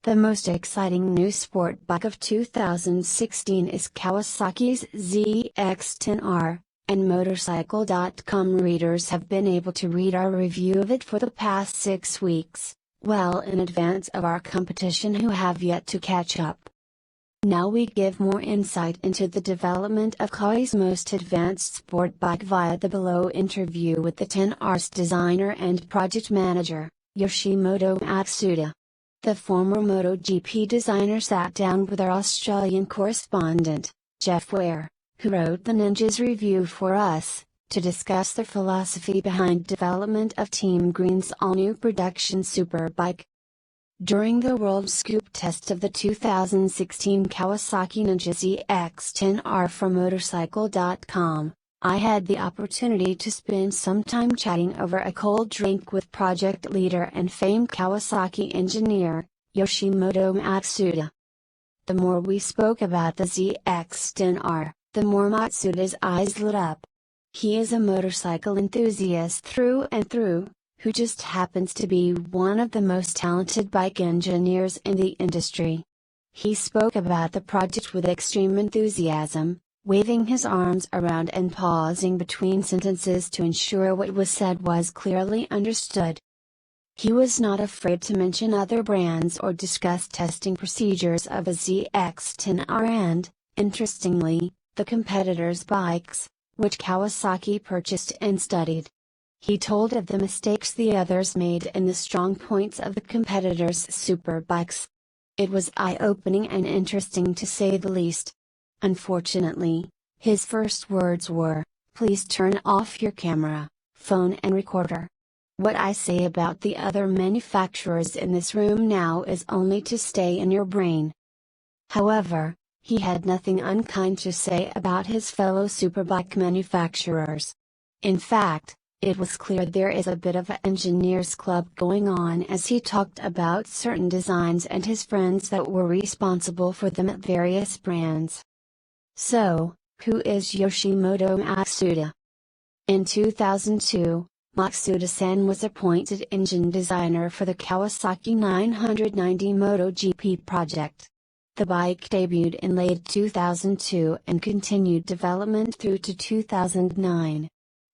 The most exciting new sport bike of 2016 is Kawasaki's ZX-10R, and Motorcycle.com readers have been able to read our review of it for the past 6 weeks, well in advance of our competition who have yet to catch up. Now we give more insight into the development of Kawa's most advanced sport bike via the below interview with the 10R's designer and project manager, Yoshimoto Matsuda. The former MotoGP designer sat down with our Australian correspondent, Jeff Ware, who wrote the Ninja's review for us, to discuss the philosophy behind development of Team Green's all-new production superbike. During the World Scoop test of the 2016 Kawasaki Ninja ZX-10R from Motorcycle.com, I had the opportunity to spend some time chatting over a cold drink with project leader and famed Kawasaki engineer, Yoshimoto Matsuda. The more we spoke about the ZX-10R, the more Matsuda's eyes lit up. He is a motorcycle enthusiast through and through, who just happens to be one of the most talented bike engineers in the industry. He spoke about the project with extreme enthusiasm, waving his arms around and pausing between sentences to ensure what was said was clearly understood. He was not afraid to mention other brands or discuss testing procedures of a ZX-10R and, interestingly, the competitors' bikes, which Kawasaki purchased and studied. He told of the mistakes the others made and the strong points of the competitors' superbikes. It was eye-opening and interesting to say the least. Unfortunately, his first words were, "Please turn off your camera, phone and recorder." What I say about the other manufacturers in this room now is only to stay in your brain. However, he had nothing unkind to say about his fellow superbike manufacturers. In fact, it was clear there is a bit of an engineers club going on as he talked about certain designs and his friends that were responsible for them at various brands. So, who is Yoshimoto Matsuda? In 2002, Matsuda-san was appointed engine designer for the Kawasaki 990 MotoGP project. The bike debuted in late 2002 and continued development through to 2009.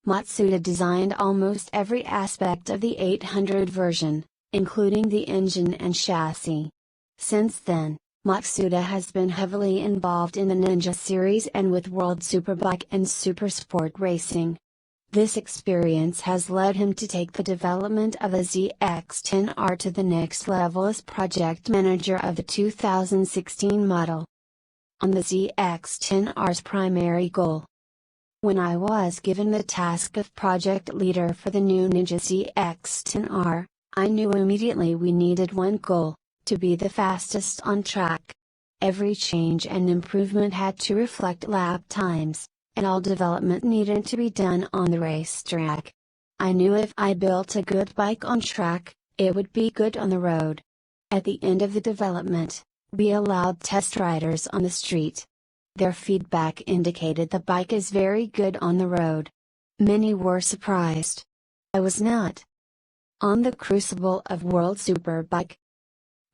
Matsuda designed almost every aspect of the 800 version, including the engine and chassis. Since then, Matsuda has been heavily involved in the Ninja series and with World Superbike and Supersport racing. This experience has led him to take the development of a ZX-10R to the next level as project manager of the 2016 model. On the ZX-10R's primary goal. When I was given the task of project leader for the new Ninja ZX-10R, I knew immediately we needed one goal: to be the fastest on track. Every change and improvement had to reflect lap times, and all development needed to be done on the racetrack. I knew if I built a good bike on track, it would be good on the road. At the end of the development, we allowed test riders on the street. Their feedback indicated the bike is very good on the road. Many were surprised. I was not. On the crucible of World Superbike.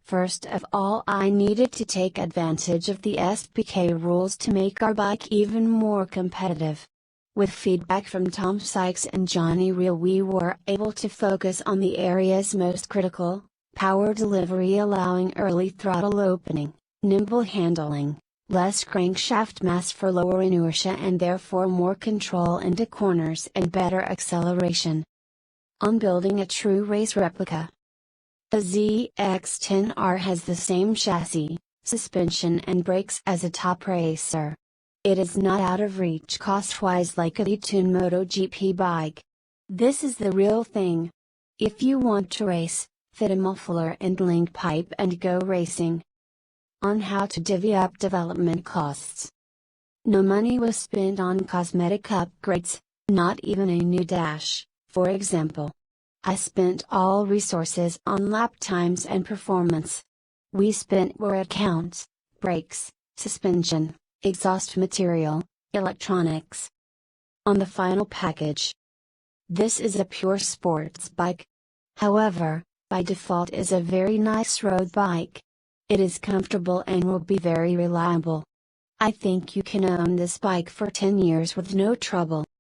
First of all, I needed to take advantage of the SPK rules to make our bike even more competitive. With feedback from Tom Sykes and Johnny Reel, we were able to focus on the areas most critical: power delivery, allowing early throttle opening, nimble handling, less crankshaft mass for lower inertia and therefore more control into corners, and better acceleration. On building a true race replica. The ZX-10R has the same chassis, suspension and brakes as a top racer. It is not out of reach cost-wise like a tuned MotoGP bike. This is the real thing. If you want to race, fit a muffler and link pipe and go racing. On how to divvy up development costs. No money was spent on cosmetic upgrades, not even a new dash, for example. I spent all resources on lap times and performance. We spent where it counts: brakes, suspension, exhaust material, electronics. On the final package. This is a pure sports bike. However, by default is a very nice road bike. It is comfortable and will be very reliable. I think you can own this bike for 10 years with no trouble.